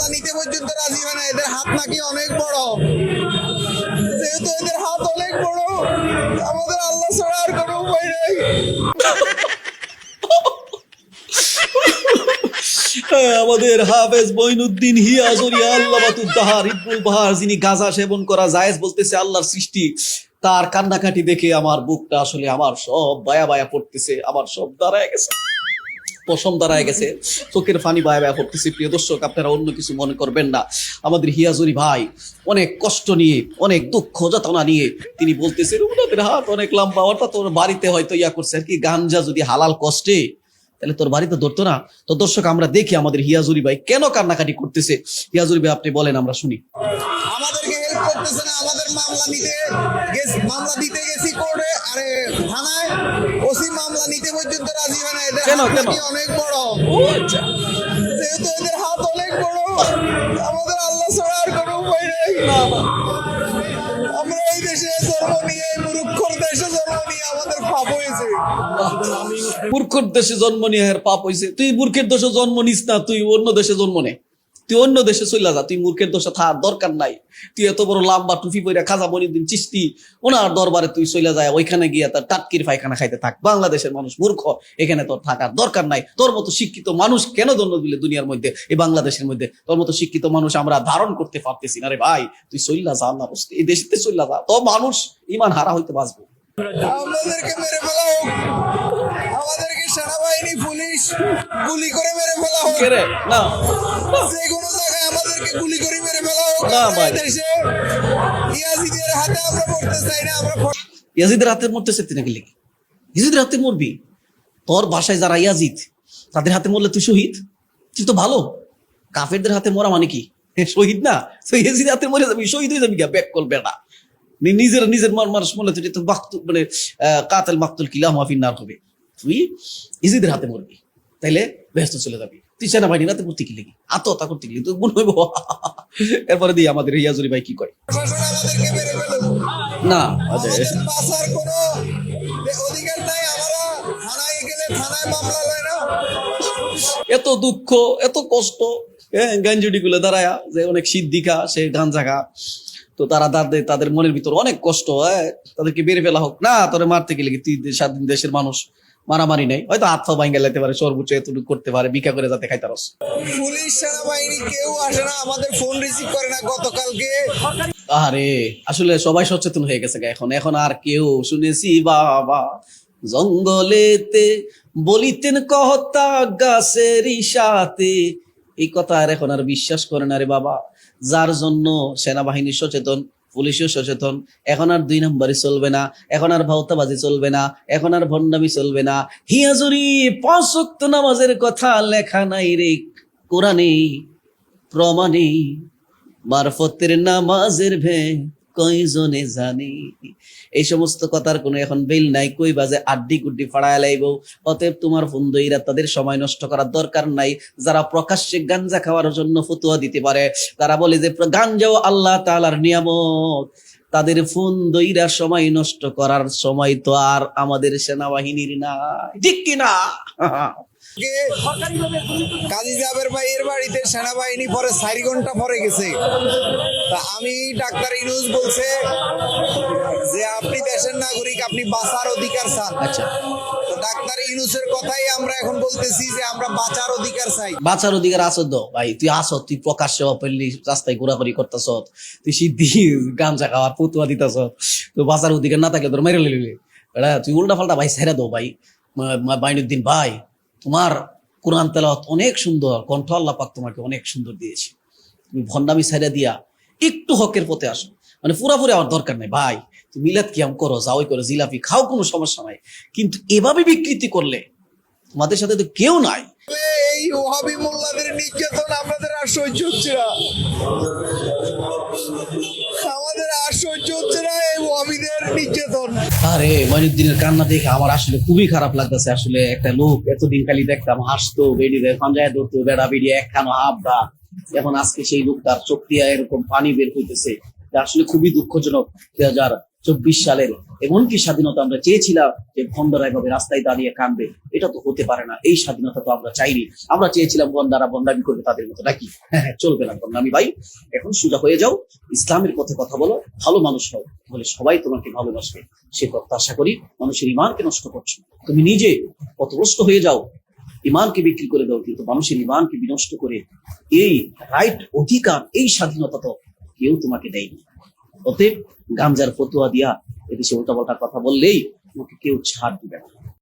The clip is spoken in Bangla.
মামলা নিতে পর্যন্ত রাজি হয় না। এদের হাত নাকি অনেক বড়। যেহেতু এদের হাত অনেক বড়, আমাদের আল্লাহ ছাড়া আর কোনো উপায় নেই। আমাদের হাফেজ মঈনুদ্দিন হিয়াজুরি আল্লামাতুদ্দাহার ইবনুল বাহার, যিনি গাঁজা সেবন করা জায়েজ বলতেছে আল্লাহর সৃষ্টি, তার কান্নাকাটি দেখে আমার বুকটা আসলে আমার সব বায়া বায়া পড়তেছে, আমার সব দাঁড়ায় গেছে, পশম দাঁড়ায় গেছে, চোখের ফানি বায়া বায়া পড়তেছে। প্রিয় দর্শক, আপনারা অন্য কিছু মনে করবেন না। আমাদের হিয়াজুরি ভাই অনেক কষ্ট নিয়ে, অনেক দুঃখ যাতনা নিয়ে তিনি বলতেছেন ওনাদের হাত অনেক লম্বা, অর্থাৎ ওর বাড়িতে হয়তো ইয়া করছে আর কি, গাঞ্জা যদি হালাল কষ্টে তাহলে তোর বাড়িতে ধরতো না। তো দর্শক, আমরা দেখি আমাদের হিয়াজুরি ভাই কেন কান্নাকাটি করতেছে। হিয়াজুরি ভাই আপনি বলেন, আমরা শুনি। আমাদেরকে হেল্প করতেছে না। আমাদের মামলা দিতে গেছি কোর্টে, আরে থানায়, ওসি মামলা নিতে পর্যন্ত রাজি হয় না। এদের হাত নাকি অনেক বড়। যেহেতু এদের হাত অনেক বড়, আমাদের আল্লাহ ছাড়া আর কোনো উপায় নেই। আমরা এই দেশে জন্ম নিয়ে, মূর্খর দেশে জন্ম নিয়ে আমাদের পাপ হয়েছে। মূর্খের দেশে জন্ম নিয়ে এর পাপ হয়েছে। তুই মূর্খের দেশে জন্ম নিস না, তুই অন্য দেশে জন্ম নে, তুই অন্য দেশে চলে যা, তুই মূর্খের দেশে থাকার দরকার নাই। তুই এত বড় লাম্বা টুপি পরে খাজা মঈনুদ্দিন চিশতি ওনার দরবারে তুই চলে যায়, ওইখানে গিয়ে তার টাটকির পায়খানা খাইতে থাক। বাংলাদেশের মানুষ মূর্খ, এখানে তোর থাকার দরকার নাই। তোর মতো শিক্ষিত মানুষ কেন জন্ম দিলে দুনিয়ার মধ্যে, এই বাংলাদেশের মধ্যে? তোর মতো শিক্ষিত মানুষ আমরা ধারণ করতে পারতেছি না রে ভাই। তুই চল্লা যা, আল্লাহ এই দেশে চল্লা যা, তো মানুষ ইমান হারা হইতে বাঁচবো। আমাদেরকে মেরে ফেলা হোক, আমাদেরকে সেনাবাহিনী পুলিশ গুলি করে মেরে ফেলা হোক, না যে কোনো জায়গায় আমাদেরকে গুলি করে মেরে ফেলা হোক। না ভাই, দেশে ইয়াজিদের হাতে আমরা মরতে চাই না। আমরা ইয়াজিদের হাতে মরতেছে তুই নাকি লেগে? ইয়াজিদের হাতে মরবি? তোর বাসায় যারা ইয়াজিদ, তাদের হাতে মরলে তুই শহীদ? তুই তো ভালো। কাফেরদের হাতে মরা মানে কি শহীদ না? তো ইয়াজিদের হাতে মরে যাবি, শহীদ হয়ে যাবি, ব্যাক করবে না। নিজের মানুষ মনে তুই তো মানে কাতাল মাকতুল কিলা মাফিন নার হবে। তুই ইজিদের হাতে মরবি, তাইলে ব্যস্ত চলে যাবি। তুই সেনাবাহিনীর হাতে মরতে কি লেগে, আত্মহত্যা করতে গেলি তুই মনে হইব। এরপরে দিয়ে আমাদের হিয়াজুরি ভাই কি করে আমাদেরকে মেরে ফেলুক না, বাঁচার কোনো অধিকার নাই। আমরা থানায় গেলে থানায় মামলা লয় না। এত দুঃখ, এত কষ্ট, গাঞ্জুডি গুলো দাঁড়ায়া যে অনেক সিদ্দিকা সে গাঞ্জা খা, তো তারা তাদের মনের ভিতর অনেক কষ্ট, তাদেরকে বেড়ে ফেলা হোক না। তোরে মারতে গেলে তুই স্বাধীন দেশের মানুষ, মারামারি নেই, হয়তো হাত পা ভাঙ্গা লাইতে পারে, সর্বোচ্চ এতটুকু করতে পারে, ভিক্ষা করে যাতে খাইতারস। পুলিশ সেনাবাহিনী কেউ আসে না, আমাদের ফোন রিসিভ করে না। গতকালকে আরে আসলে সবাই সচেতন হয়ে গেছে এখন আর কেউ শুনেছি বাবা জঙ্গলেতে বলিতেন কহতা গাছের সাথে, এই কথা আর এখন আর বিশ্বাস করে না রে বাবা। যার জন্য সেনাবাহিনী সচেতন, পুলিশও সচেতন। এখন আর 2 নম্বরই চলবে না, এখন আর ভাওতাবাজি চলবে না, এখন আর ভণ্ডামি চলবে না। হিয়াজুরি 5 ওয়াক্ত নামাজের কথা লেখা নাই রে কোরআনে, প্রমাণে মারফতের নামাজের ভ্যাঁ কয়জনে জানি। এই সমস্ত কথার কোনো এখন বেল নাই, কই বাজে আড্ডি গুড্ডি ফাড়ায় লাইব। অতএব তোমার বন্ধুরা তাদের সময় নষ্ট করার দরকার নাই। যারা প্রকাশ্যে গাঞ্জা খাওয়ার জন্য ফতোয়া দিতে পারে, তারা বলে যে গাঞ্জাও আল্লাহ তাআলার নিয়ামত, তাদের ফোন দইরা সময় নষ্ট করার সময় তো আর আমাদের সেনাবাহিনীর নাই, ঠিক কিনা? কাজী জাবের ভাইয়ের বাড়িতে সেনাবাহিনী পরে 4 ঘন্টা পরে গেছে। তা আমি ডাক্তার ইউনূস বলছে যে আপনি দেশের নাগরিক, আপনি বাঁচার অধিকার চান। আচ্ছা, তো ডাক্তার ইউনূসের কথাই আমরা এখন বলতেছি যে আমরা বাঁচার অধিকার চাই। বাঁচার অধিকার আসো তো ভাই, তুই আসো, তুই প্রকাশ্যে অপেনলি রাস্তায় ঘোরাঘুরি করতেছ, তুই সিদ্ধি গামছা খাওয়ার ফতুয়া দিতেছ, তো বাঁচার অধিকার না থাকলে তোর মেরে লিলি তুই উল্টা পাল্টা ভাই ছেড়ে দো ভাই। মঈনুদ্দিন ভাই, তোমার কোরআন তেলাওয়াত অনেক সুন্দর, কণ্ঠ আল্লাহ পাক তোমাকে অনেক সুন্দর দিয়েছে। তুমি ভণ্ডামি ছেড়ে দিয়া একটু হকের পথে আসো, মানে পুরাপুরি আমার দরকার নাই ভাই। তুমি মিলাদ কিয়াম করো, যাওয়াই করো, জিলাপি খাও, কোনো সমস্যা নাই, কিন্তু এভাবে বিকৃতি করলে তোমাদের সাথে তো কেউ নাই। এই ওহাবি মোল্লাদের নির্যাতন আমাদের আর সহ্য হচ্ছে না, আমাদের আর সহ্য হচ্ছে না এই ওহাবিদের নির্যাতন। আরে মঈনুদ্দিনের কান্না দেখে আমার আসলে খুবই খারাপ লাগতেছে। আসলে একটা লোক এতদিন খালি দেখতাম হাসতো, বেডিতে পাঞ্জায় ধরতো, বেড়া বেরিয়ে একখানো হাবড়া, এখন আজকে সেই লোকটার চোখ দিয়ে এরকম পানি বের হইতেছে, আসলে খুবই দুঃখজনক। সালের এমনকি স্বাধীনতা আমরা চেয়েছিলাম যে ভন্ডারা এভাবে রাস্তায় দাঁড়িয়ে কাঁদবে, এটা তো হতে পারে না। এই স্বাধীনতা তো আমরা চাইনি। আমরা চেয়েছিলাম ভন্ডারা ভন্ডামি করবে তাদের মতো, নাকি? হ্যাঁ, চলবে না ভন্ডামি ভাই। এখন সোজা হয়ে যাও, ইসলামের পথে কথা বলো, ভালো মানুষ হও, বলে সবাই তোমাকে ভালোবাসবে। সে প্রত্যাশা করি। মানুষের ইমানকে নষ্ট করছো, তুমি নিজে পথভ্রষ্ট হয়ে যাও, ইমানকে বিক্রি করে দাও, কিন্তু মানুষের ইমানকে বিনষ্ট করে এই রাইট, অধিকার, এই স্বাধীনতা তো কেউ তোমাকে দেয়নি। অতএব গাঞ্জার ফতুয়া দিয়া এদেশে উল্টাপাল্টা কথা বললেই তোমাকে কেউ ছাড় দিবে না।